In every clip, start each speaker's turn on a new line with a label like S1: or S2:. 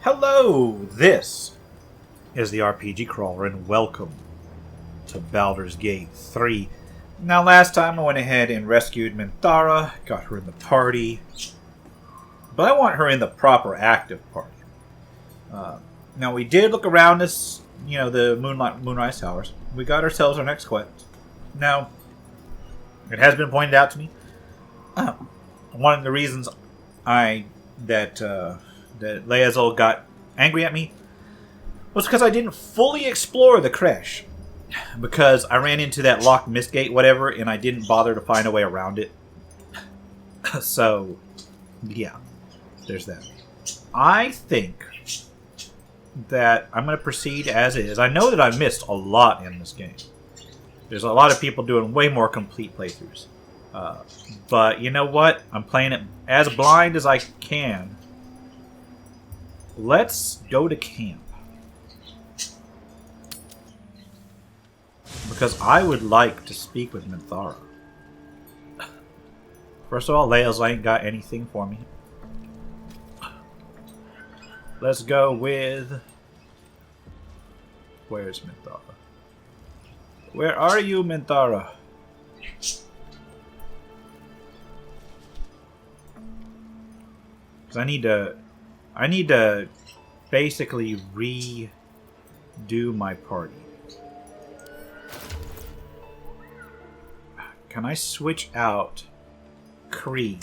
S1: Hello! This is the RPG Crawler, and welcome to Baldur's Gate 3. Now, last time I went ahead and rescued Minthara, got her in the party, but I want her in the proper active party. Now, we did look around this, the Moonrise Towers. We got ourselves our next quest. Now, it has been pointed out to me, one of the reasons that Leazol got angry at me was because I didn't fully explore the creche. Because I ran into that locked mist gate, whatever, and I didn't bother to find a way around it. So, yeah, there's that. I think that I'm going to proceed as is. I know that I missed a lot in this game. There's a lot of people doing way more complete playthroughs. But you know what? I'm playing it as blind as I can. Let's go to camp. Because I would like to speak with Minthara. First of all, Leazol ain't got anything for me. Let's go with... Where's Minthara? Where are you, Minthara? Because I need to basically redo my party. Can I switch out Kree?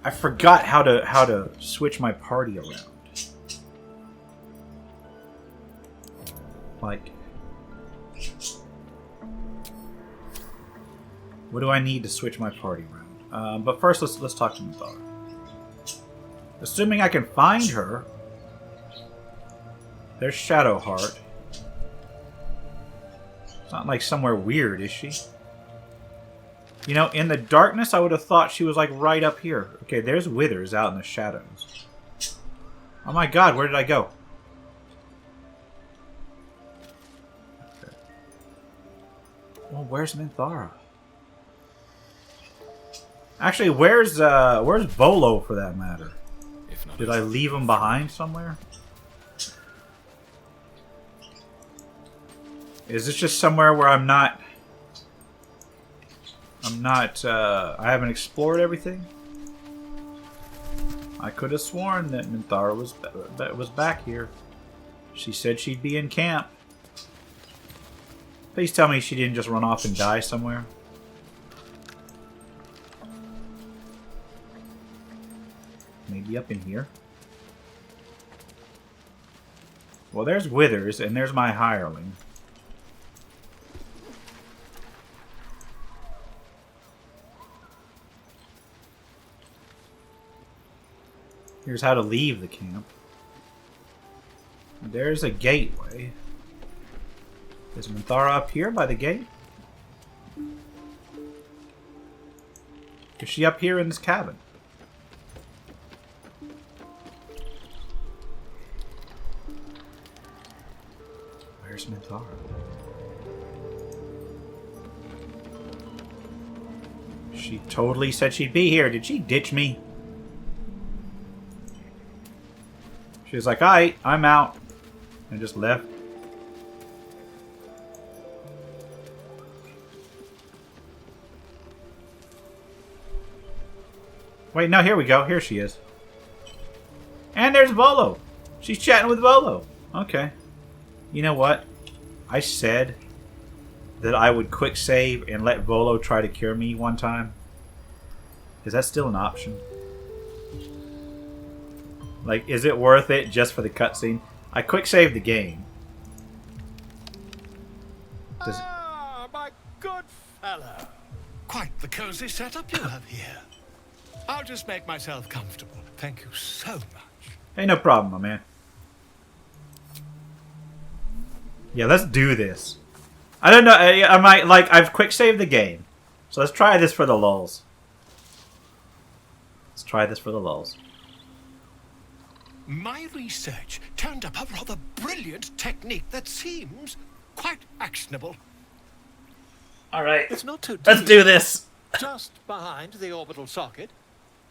S1: I forgot how to switch my party around. Like, what do I need to switch my party around? But first, let's talk to Minthara. Assuming I can find her. There's Shadowheart. It's not like somewhere weird, is she? In the darkness, I would have thought she was like right up here. Okay, there's Withers out in the shadows. Oh my god, where did I go? Okay. Well, where's Minthara? Actually, where's Volo for that matter? Did I leave him behind somewhere? Is this just somewhere where I haven't explored everything? I could have sworn that Minthara was back here. She said she'd be in camp. Please tell me she didn't just run off and die somewhere. Maybe up in here. Well, there's Withers, and there's my hireling. Here's how to leave the camp. There's a gateway. Is Minthara up here by the gate? Is she up here in this cabin? Where's Minthara? She totally said she'd be here. Did she ditch me? She was like, alright, I'm out. And just left. Wait, no, here we go. Here she is. And there's Volo. She's chatting with Volo. Okay. You know what? I said that I would quick save and let Volo try to cure me one time. Is that still an option? Like, is it worth it just for the cutscene? I quick saved the game.
S2: My good fellow. Quite the cozy setup you have here. I'll just make myself comfortable. Thank you so much.
S1: Hey, no problem, my man. Yeah, let's do this. I don't know. I've quick saved the game. So let's try this for the lulz. Let's try this for the lulz.
S2: My research turned up a rather brilliant technique that seems quite actionable.
S1: Alright.
S2: It's not too deep.
S1: Let's do this.
S2: Just behind the orbital socket.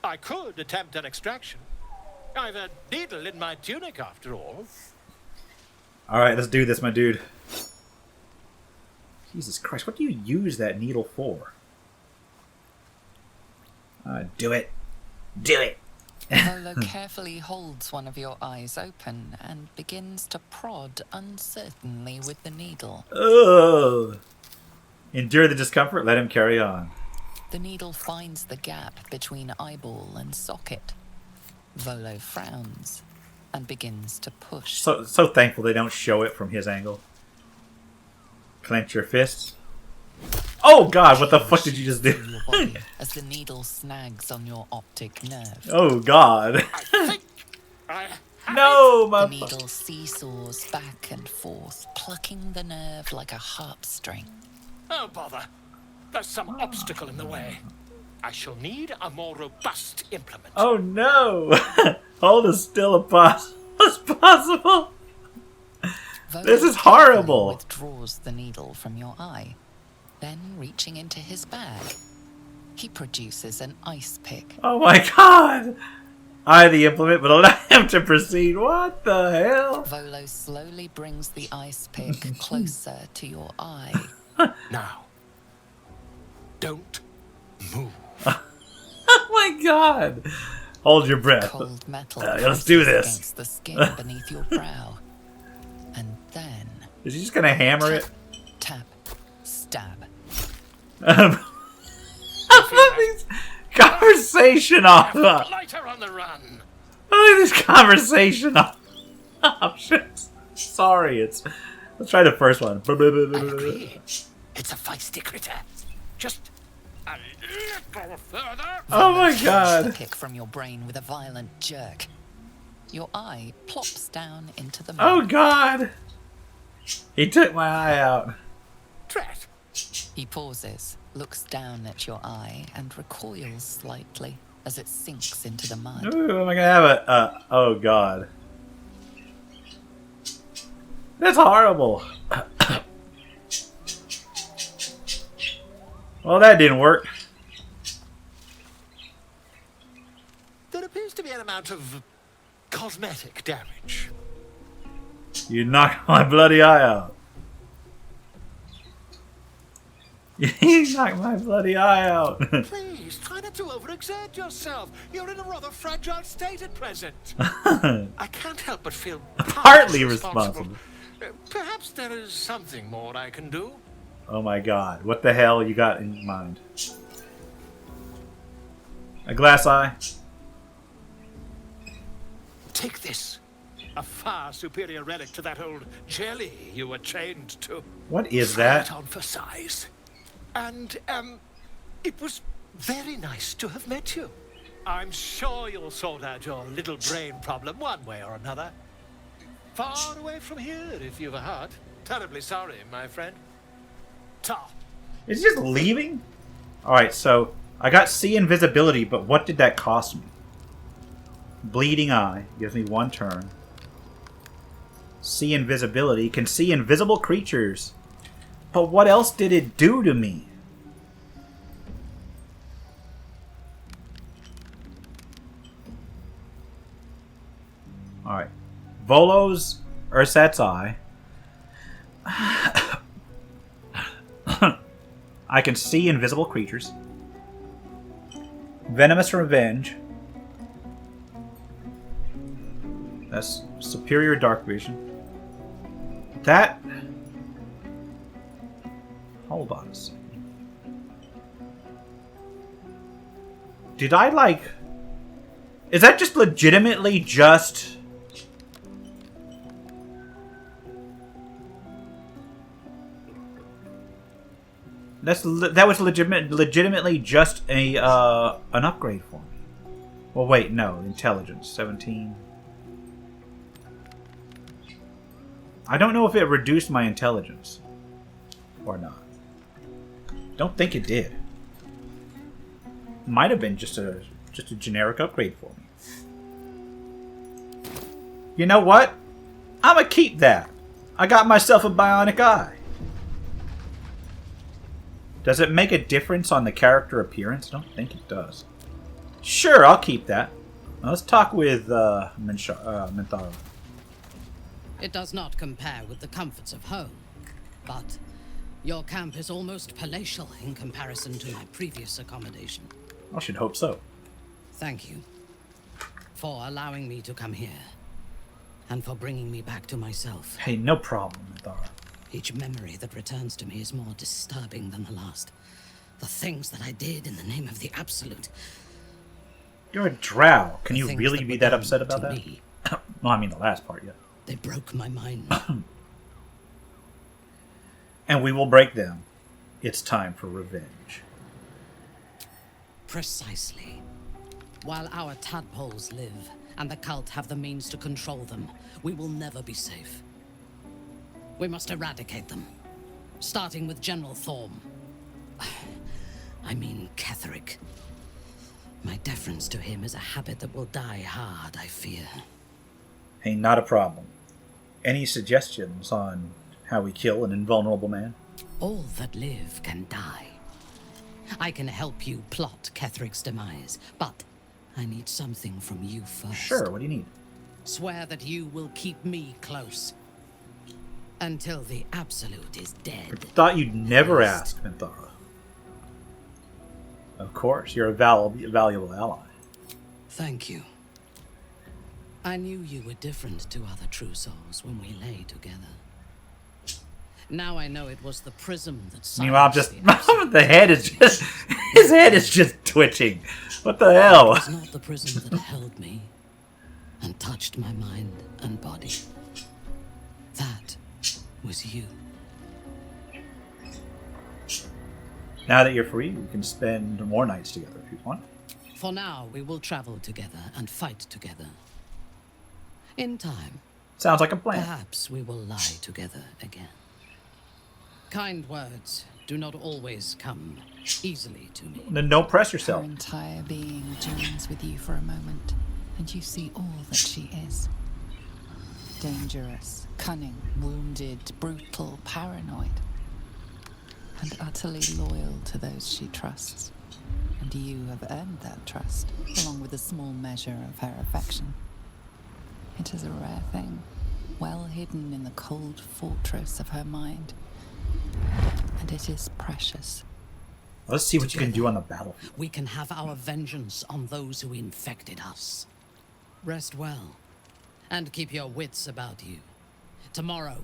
S2: I could attempt an extraction. I've a needle in my tunic, after all.
S1: Alright, let's do this, my dude. Jesus Christ, what do you use that needle for? Do it. Do it!
S3: Volo carefully holds one of your eyes open and begins to prod uncertainly with the needle.
S1: Ugh. Endure the discomfort, let him carry on.
S3: The needle finds the gap between eyeball and socket. Volo frowns and begins to push.
S1: So thankful they don't show it from his angle. Clench your fists. Oh god, what the fuck did you just do?
S3: Your body as the needle snags on your optic nerve.
S1: Oh god. No, my
S3: The needle seesaws back and forth, plucking the nerve like a harp string.
S2: Oh, bother. There's some obstacle in the way. I shall need a more robust implement.
S1: Oh no! Hold as still as possible. This is horrible.
S3: Withdraws the needle from your eye. Then, reaching into his bag, he produces an ice pick.
S1: Oh my god! I, the implement, but allow him to proceed. What the hell?
S3: Volo slowly brings the ice pick closer to your eye.
S2: Now, don't move.
S1: Oh my god! Hold your breath.
S3: Cold metal
S1: Let's do this.
S3: against the skin beneath your brow. And then...
S1: Is he just gonna hammer it?
S3: Tap, stab.
S1: This conversation off.
S2: Lighter on the run.
S1: Look at this conversation off. Options. Sorry, let's try the first one.
S2: I agree. It's a feisty critter. Just a little further.
S1: Oh my god.
S3: The pick from your brain with a violent jerk. Your eye plops down into the
S1: Oh
S3: mud.
S1: god. He took my eye out.
S2: Tret.
S3: He pauses, looks down at your eye, and recoils slightly as it sinks into the mud.
S1: Ooh, am I gonna have a? Oh god. That's horrible. Well, that didn't work.
S2: There appears to be an amount of cosmetic damage.
S1: You knocked my bloody eye out. You knocked my bloody eye out.
S2: Please, try not to overexert yourself. You're in a rather fragile state at present. I can't help but feel
S1: Partly responsible.
S2: Perhaps there is something more I can do.
S1: Oh my god. What the hell you got in mind? A glass eye?
S2: Take this. A far superior relic to that old jelly you were chained to.
S1: What is
S2: Try
S1: that?
S2: it on for size. And, it was very nice to have met you. I'm sure you'll sort out your little brain problem one way or another. Far away from here, if you've a heart. Terribly sorry, my friend. Ta.
S1: Is he just leaving? Alright, so I got C invisibility, but what did that cost me? Bleeding eye gives me 1 turn. C invisibility can see invisible creatures. But what else did it do to me? Alright. Volo's Ursat's eye. I can see invisible creatures. Venomous Revenge. That's superior dark vision. That... Hold on a second. Did I, like... Is that just legitimately just... That was legitimately just a an upgrade for me. Well, wait, no, intelligence 17. I don't know if it reduced my intelligence or not. Don't think it did. Might have been just a generic upgrade for me. You know what? I'ma keep that. I got myself a bionic eye. Does it make a difference on the character appearance? I don't think it does. Sure, I'll keep that. Now let's talk with Minthara.
S4: It does not compare with the comforts of home, but your camp is almost palatial in comparison to my previous accommodation.
S1: I should hope so.
S4: Thank you for allowing me to come here, and for bringing me back to myself.
S1: Hey, no problem, Minthara.
S4: Each memory that returns to me is more disturbing than the last. The things that I did in the name of the Absolute.
S1: You're a drow. Can
S4: The
S1: you
S4: things
S1: really
S4: that
S1: be
S4: were
S1: that
S4: done
S1: upset about
S4: to
S1: that?
S4: me.
S1: No, I mean the last part, yeah.
S4: They broke my mind.
S1: And we will break them. It's time for revenge.
S4: Precisely. While our tadpoles live, and the cult have the means to control them, we will never be safe. We must eradicate them. Starting with General Thorm. I mean Ketheric. My deference to him is a habit that will die hard, I fear.
S1: Hey, not a problem. Any suggestions on how we kill an invulnerable man?
S4: All that live can die. I can help you plot Ketheric's demise, but I need something from you first.
S1: Sure, what do you need?
S4: Swear that you will keep me close. Until the Absolute is dead.
S1: Thought you'd never ask, Minthara. Of course, you're a valuable ally.
S4: Thank you. I knew you were different to other true souls when we lay together. Now I know it was the prism that
S1: Meanwhile,
S4: silenced
S1: just
S4: the Absolute.
S1: the head is just his head is just twitching. What the
S4: It
S1: hell?
S4: was not the prism that held me and touched my mind and body. That was you.
S1: Now that you're free, we can spend more nights together if you want.
S4: For now, we will travel together and fight together. In time,
S1: Sounds like a plan.
S4: perhaps we will lie together again. Kind words do not always come easily to me.
S1: Then don't press
S3: Her
S1: yourself.
S3: entire being joins with you for a moment, and you see all that she is. Dangerous, cunning, wounded, brutal, paranoid, and utterly loyal to those she trusts. And you have earned that trust, along with a small measure of her affection. It is a rare thing, well hidden in the cold fortress of her mind. And it is precious.
S1: Let's see what you can do on the battlefield.
S4: We can have our vengeance on those who infected us. Rest well, and keep your wits about you. Tomorrow,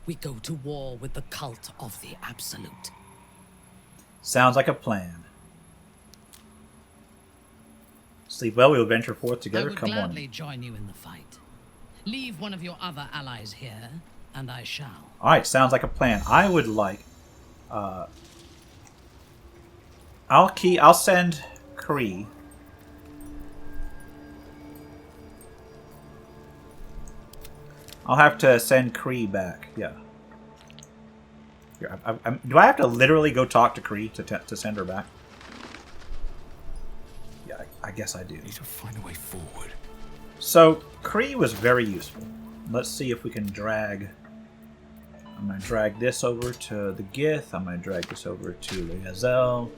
S4: we go to war with the cult of the Absolute.
S1: Sounds like a plan. Sleep well, we will venture forth together.
S4: I would
S1: Come
S4: gladly
S1: on.
S4: join you in the fight. Leave one of your other allies here, and I shall.
S1: Alright, sounds like a plan. I would like I'll send Kree. I'll have to send Kree back. Yeah. Here, do I have to literally go talk to Kree to send her back? Yeah, I guess I do.
S2: Need to find a way forward.
S1: So, Kree was very useful. Let's see if we can drag... I'm going to drag this over to the Gith. I'm going to drag this over to the Gazelle.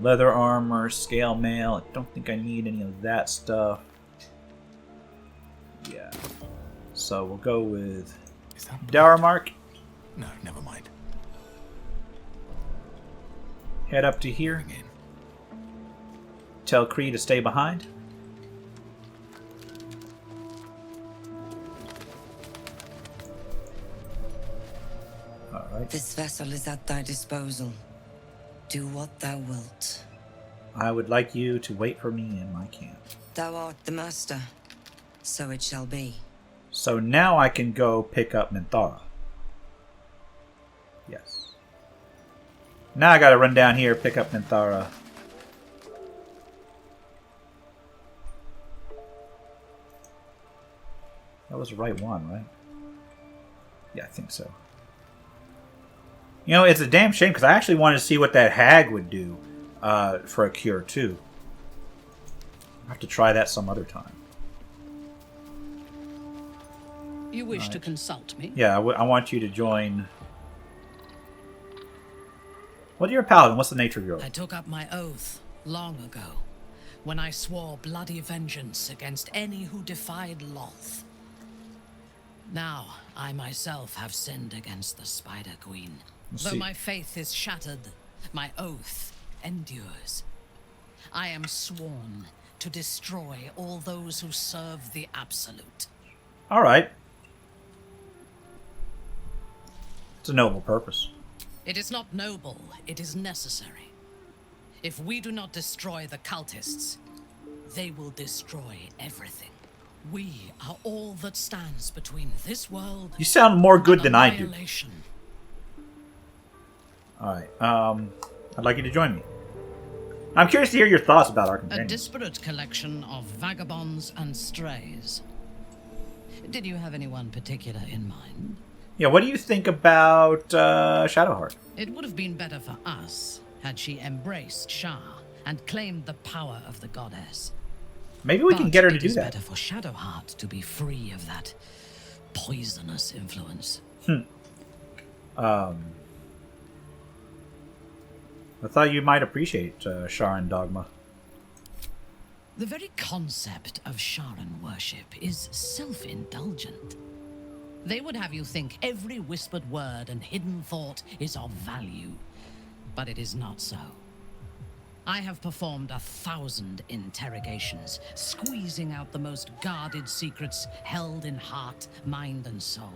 S1: Leather armor, scale mail. I don't think I need any of that stuff. Yeah. So we'll go with
S2: Is that
S1: Daramark.
S2: No, never mind.
S1: Head up to here.
S2: Bring in.
S1: Tell Kree to stay behind. Alright.
S5: This vessel is at thy disposal. Do what thou wilt.
S1: I would like you to wait for me in my camp.
S5: Thou art the master, so it shall be.
S1: So now I can go pick up Minthara. Yes. Now I gotta run down here, pick up Minthara. That was the right one, right? Yeah, I think so. You know, it's a damn shame because I actually wanted to see what that hag would do for a cure too. I'll have to try that some other time.
S4: You wish to consult me?
S1: Yeah, I want you to join. What are your paladin? What's the nature of your oath?
S4: I took up my oath long ago, when I swore bloody vengeance against any who defied Loth. Now, I myself have sinned against the Spider Queen. Though my faith is shattered, my oath endures. I am sworn to destroy all those who serve the Absolute.
S1: All right. It's a noble purpose.
S4: It is not noble, it is necessary. If we do not destroy the cultists, they will destroy everything. We are all that stands between this world.
S1: You sound more good
S4: and
S1: than I do.
S4: annihilation.
S1: All right. I'd like you to join me. I'm curious to hear your thoughts about our
S4: A
S1: companions.
S4: disparate collection of vagabonds and strays. Did you have anyone particular in mind?
S1: Yeah, what do you think about Shadowheart?
S4: It would have been better for us had she embraced Shah and claimed the power of the goddess.
S1: Maybe we can get her to
S4: It
S1: do
S4: is
S1: that.
S4: better for Shadowheart to be free of that poisonous influence.
S1: I thought you might appreciate Sharon Dogma.
S4: The very concept of Sharan worship is self-indulgent. They would have you think every whispered word and hidden thought is of value, but it is not so. I have performed 1,000 interrogations, squeezing out the most guarded secrets held in heart, mind, and soul.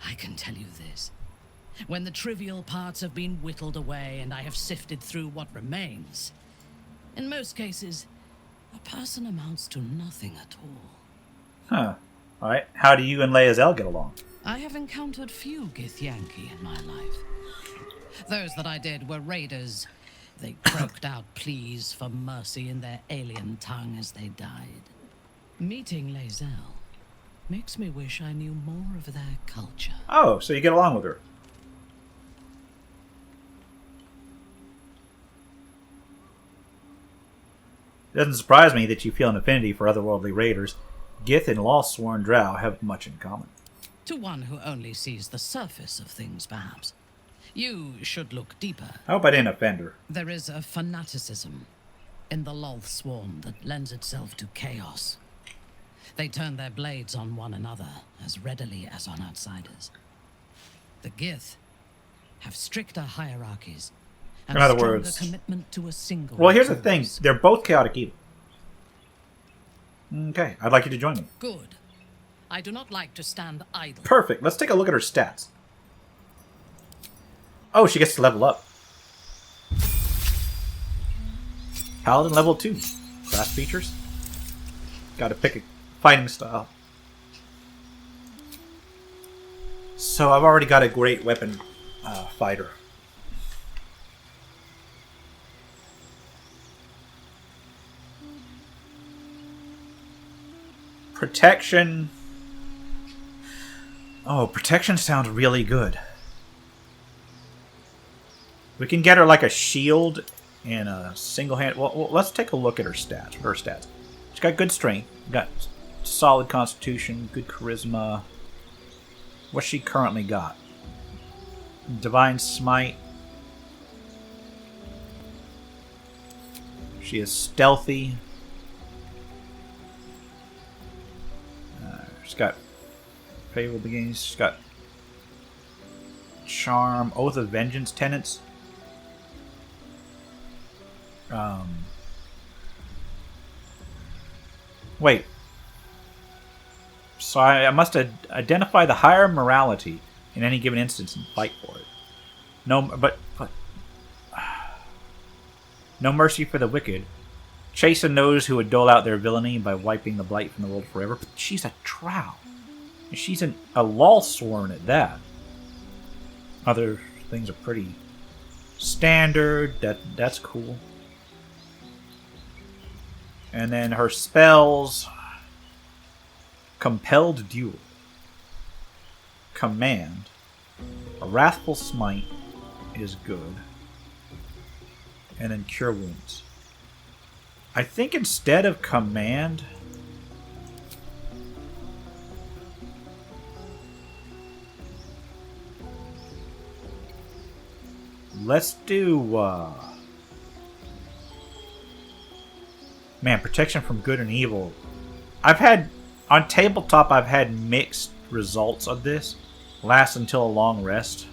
S4: I can tell you this. When the trivial parts have been whittled away and I have sifted through what remains, in most cases, a person amounts to nothing at all.
S1: Huh. All right. How do you and Lae'zel get along?
S4: I have encountered few Githyanki in my life. Those that I did were raiders. They croaked out pleas for mercy in their alien tongue as they died. Meeting Lae'zel makes me wish I knew more of their culture.
S1: Oh, so you get along with her. It doesn't surprise me that you feel an affinity for otherworldly raiders. Gith and Lost-sworn Drow have much in common.
S4: To one who only sees the surface of things, perhaps. You should look deeper.
S1: I hope I didn't offend her.
S4: There is a fanaticism in the Loth swarm that lends itself to chaos. They turn their blades on one another as readily as on outsiders. The Gith have stricter hierarchies and
S1: In other
S4: stronger
S1: words-
S4: commitment to a single
S1: Well, here's the thing.
S4: cause.
S1: They're both chaotic evil. Okay, I'd like you to join me.
S4: Good. I do not like to stand idle.
S1: Perfect. Let's take a look at her stats. Oh, she gets to level up. Paladin level 2. Class features. Gotta pick a fighting style. So I've already got a great weapon fighter. Protection. Oh, protection sounds really good. We can get her like a shield and a single hand. Well, let's take a look at her stats. She's got good strength, got solid constitution, good charisma. What's she currently got? Divine smite. She is stealthy. She's got favorable beginnings. She's got charm, oath of vengeance tenets. Wait. So I must identify the higher morality in any given instance and fight for it. But no mercy for the wicked. Chasten those who would dole out their villainy by wiping the blight from the world forever. But she's a drow. And she's a Lost-sworn at that. Other things are pretty standard. That's cool. And then her spells. Compelled Duel. Command. A Wrathful Smite is good. And then Cure Wounds. I think instead of Command... let's do... Man, protection from good and evil. On tabletop, I've had mixed results of this. Lasts until a long rest.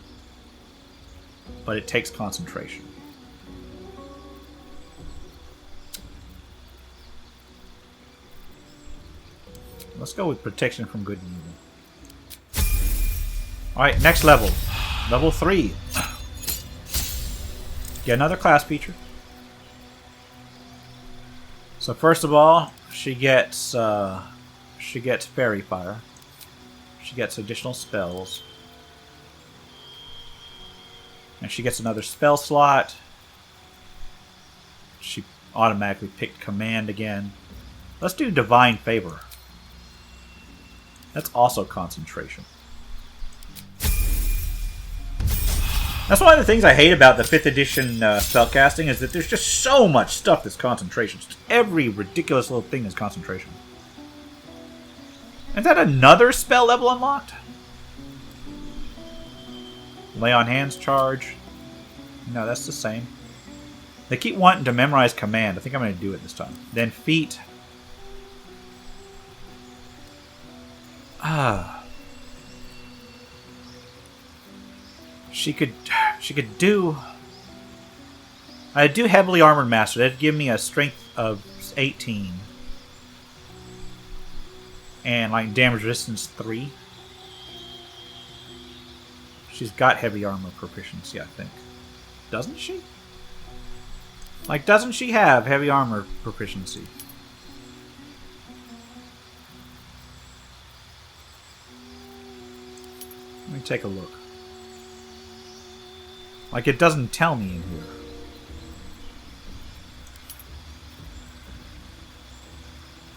S1: But it takes concentration. Let's go with protection from good and evil. Alright, next level. Level 3. Get another class feature. So first of all, she gets Fairy Fire. She gets additional spells. And she gets another spell slot. She automatically picked Command again. Let's do Divine Favor. That's also concentration. That's one of the things I hate about the 5th edition spellcasting is that there's just so much stuff that's concentration. Just every ridiculous little thing is concentration. Is that another spell level unlocked? Lay on Hands charge. No, that's the same. They keep wanting to memorize Command. I think I'm going to do it this time. Then Feet. She could do... I'd do Heavily Armored Master. That'd give me a strength of 18. And like damage resistance 3. She's got heavy armor proficiency, I think. Doesn't she? Like, doesn't she have heavy armor proficiency? Let me take a look. Like, it doesn't tell me in here.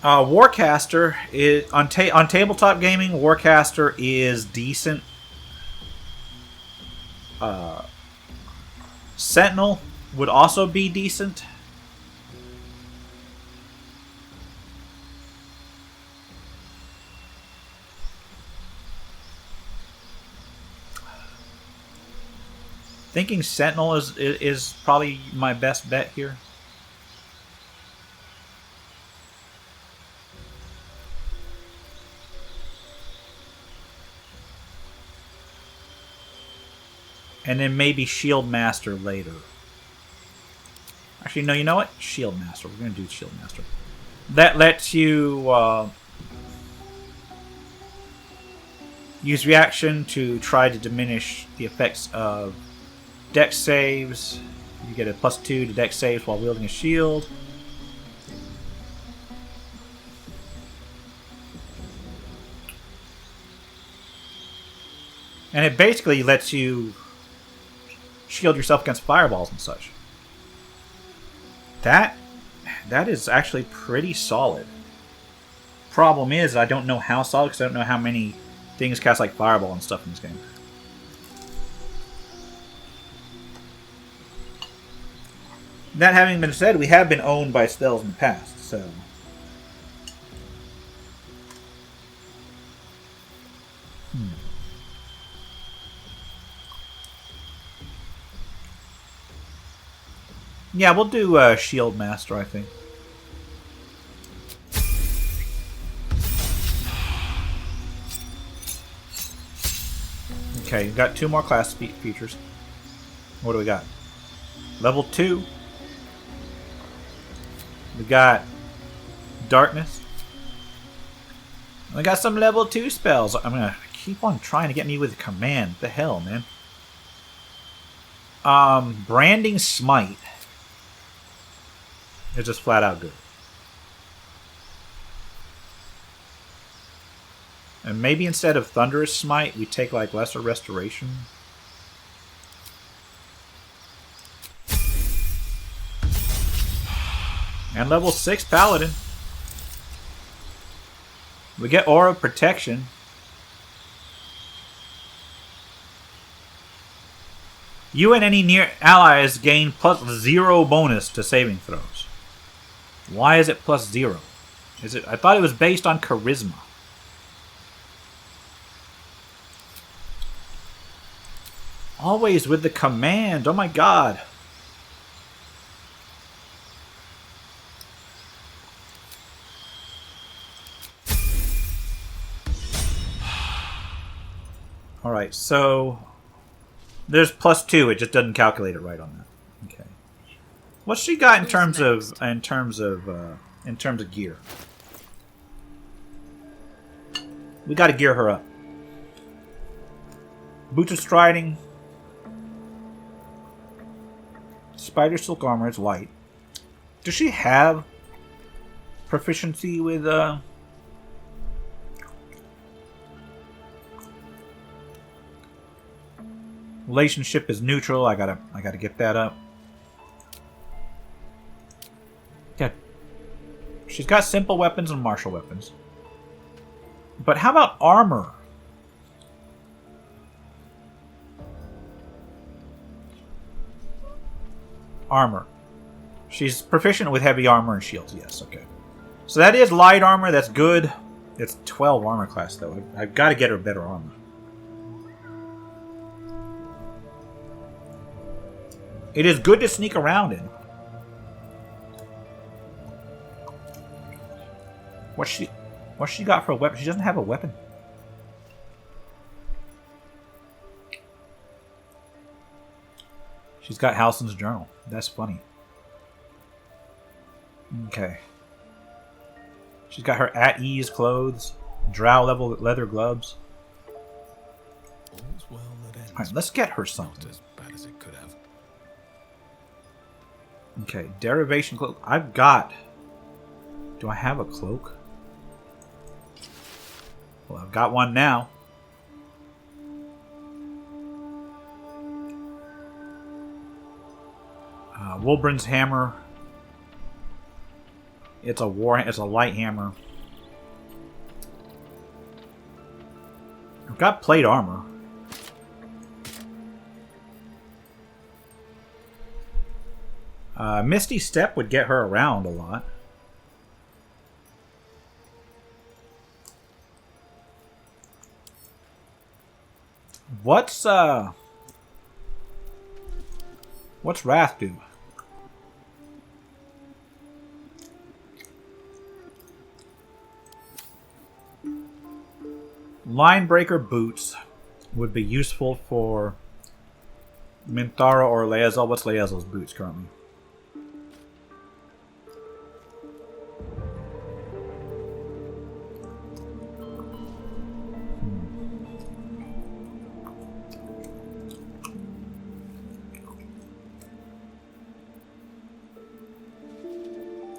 S1: Warcaster is on tabletop gaming. Warcaster is decent. Sentinel would also be decent. Thinking Sentinel is probably my best bet here. And then maybe Shield Master later. Actually, no, you know what? Shield Master. We're going to do Shield Master. That lets you use reaction to try to diminish the effects of Dex saves. You get a +2 to Dex saves while wielding a shield. And it basically lets you shield yourself against fireballs and such. That is actually pretty solid. Problem is, I don't know how solid because I don't know how many things cast like fireball and stuff in this game. That having been said, we have been owned by spells in the past, so... Yeah, we'll do Shield Master, I think. Okay, we've got 2 more class features. What do we got? Level 2. We got Darkness. We got some level 2 spells. I'm gonna keep on trying to get me with Command. What the hell, man? Branding Smite. It's just flat out good. And maybe instead of Thunderous Smite, we take like Lesser Restoration. And level 6 Paladin. We get Aura of Protection. You and any near allies gain +0 bonus to saving throws. Why is it +0? Is it? I thought it was based on charisma. Always with the Command. Oh my god. Alright, so there's +2, it just doesn't calculate it right on that. Okay. What's she got in terms of gear? We gotta gear her up. Boots of striding. Spider silk armor is light. Does she have proficiency with relationship is neutral. I gotta get that up. Yeah. She's got simple weapons and martial weapons. But how about armor? Armor. She's proficient with heavy armor and shields. Yes, okay. So that is light armor. That's good. It's 12 armor class, though. I've got to get her better armor. It is good to sneak around in. What's she got for a weapon? She doesn't have a weapon. She's got Halsin's journal. That's funny. Okay. She's got her at-ease clothes, drow level leather gloves.
S6: All's well that ends.
S1: Alright, let's get her something.
S6: Not as bad as it could have.
S1: Okay, derivation cloak. I've got... Do I have a cloak? Well, I've got one now. Wolbrin's hammer. It's a light hammer. I've got plate armor. Misty Step would get her around a lot. What's Wrath do? Linebreaker boots would be useful for Minthara or Laezel. What's Laezel's boots currently?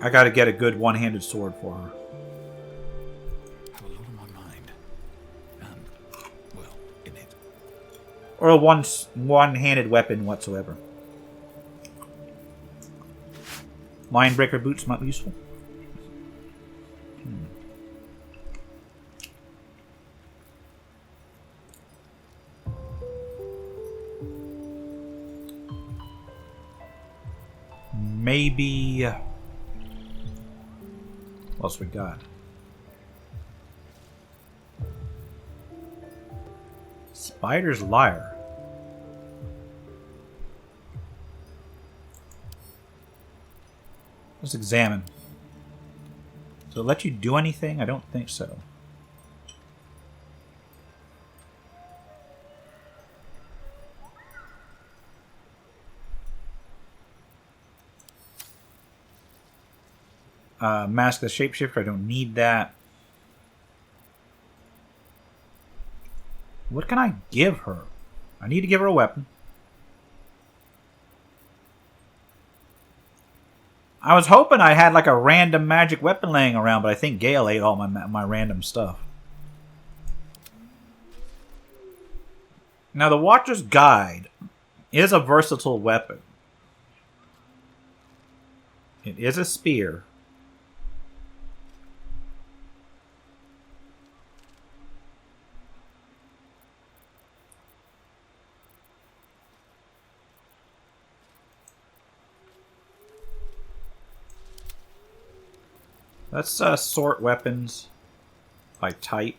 S1: I gotta get a good one-handed sword for her.
S6: Have a lot on my mind. And, well, in it.
S1: Or a one-handed weapon whatsoever. Linebreaker boots might be useful. Maybe... What else we got? Spider's Lyre. Let's examine. Does it let you do anything? I don't think so. Mask the Shapeshifter, I don't need that. What can I give her? I need to give her a weapon. I was hoping I had like a random magic weapon laying around, but I think Gale ate all my random stuff. Now the Watcher's Guide is a versatile weapon. It is a spear. Let's sort weapons by type.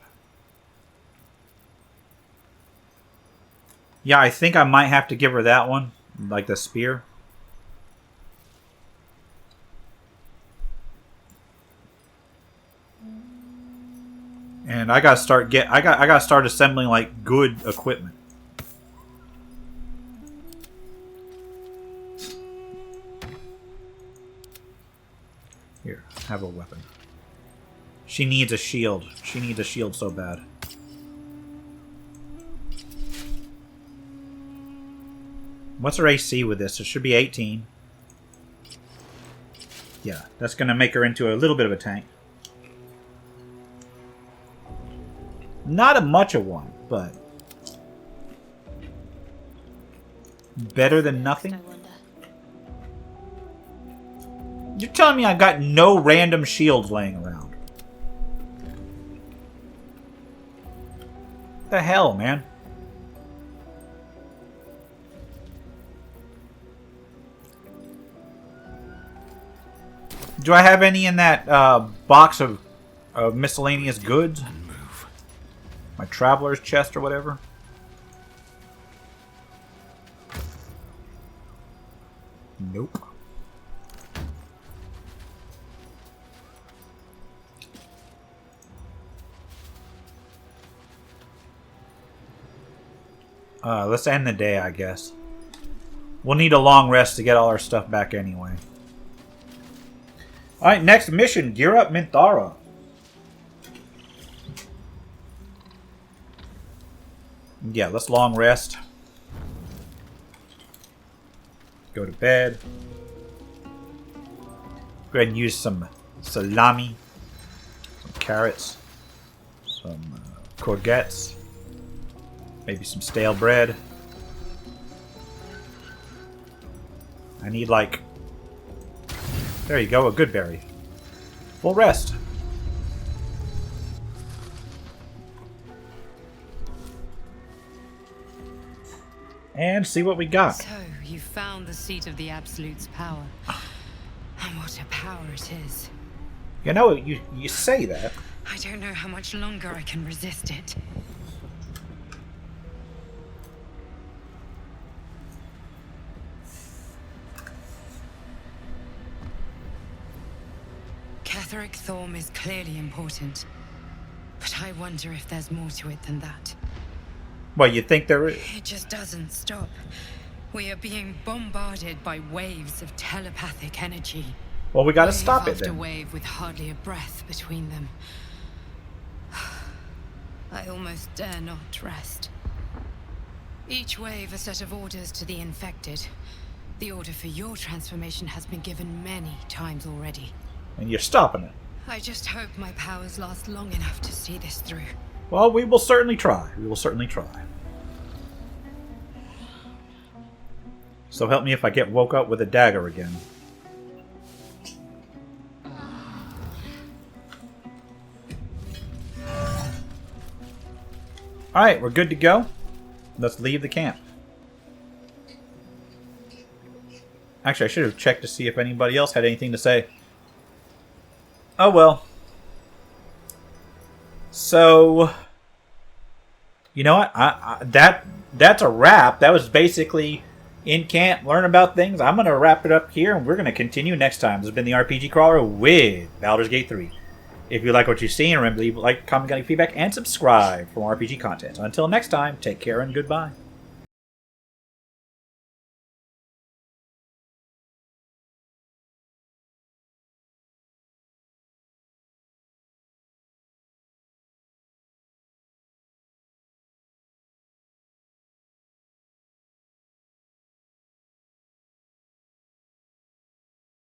S1: Yeah, I think I might have to give her that one, like the spear. And I gotta start I gotta start assembling like good equipment. Here, have a weapon. She needs a shield. She needs a shield so bad. What's her AC with this? It should be 18. Yeah, that's going to make her into a little bit of a tank. Not a much of one, but better than nothing. You're telling me I got no random shields laying around? What the hell, man? Do I have any in that box of miscellaneous goods? My traveler's chest or whatever? Nope. Let's end the day, I guess. We'll need a long rest to get all our stuff back anyway. Alright, next mission. Gear up Minthara. Yeah, let's long rest. Go to bed. Go ahead and use some salami. Some carrots. Some courgettes. Maybe some stale bread. I need like... There you go, a good berry. Full rest. And see what we got.
S7: So, you found the seat of the Absolute's power. And what a power it is.
S1: You know, you say that.
S7: I don't know how much longer I can resist it. Catherick Thorm is clearly important. But I wonder if there's more to it than that.
S1: Well, you think there is?
S7: It just doesn't stop. We are being bombarded by waves of telepathic energy.
S1: Well, we gotta
S7: Wave
S1: stop it
S7: after
S1: then.
S7: wave with hardly a breath between them. I almost dare not rest. Each wave a set of orders to the infected. The order for your transformation has been given many times already.
S1: And you're stopping it.
S7: I just hope my powers last long enough to see this through.
S1: Well, we will certainly try. We will certainly try. So help me if I get woke up with a dagger again. Alright, we're good to go. Let's leave the camp. Actually, I should have checked to see if anybody else had anything to say. Oh well. So, you know what? That's a wrap. That was basically in camp, learn about things. I'm going to wrap it up here, and we're going to continue next time. This has been the RPG Crawler with Baldur's Gate 3. If you like what you've seen, remember to leave a like, comment, feedback, and subscribe for more RPG content. Until next time, take care and goodbye.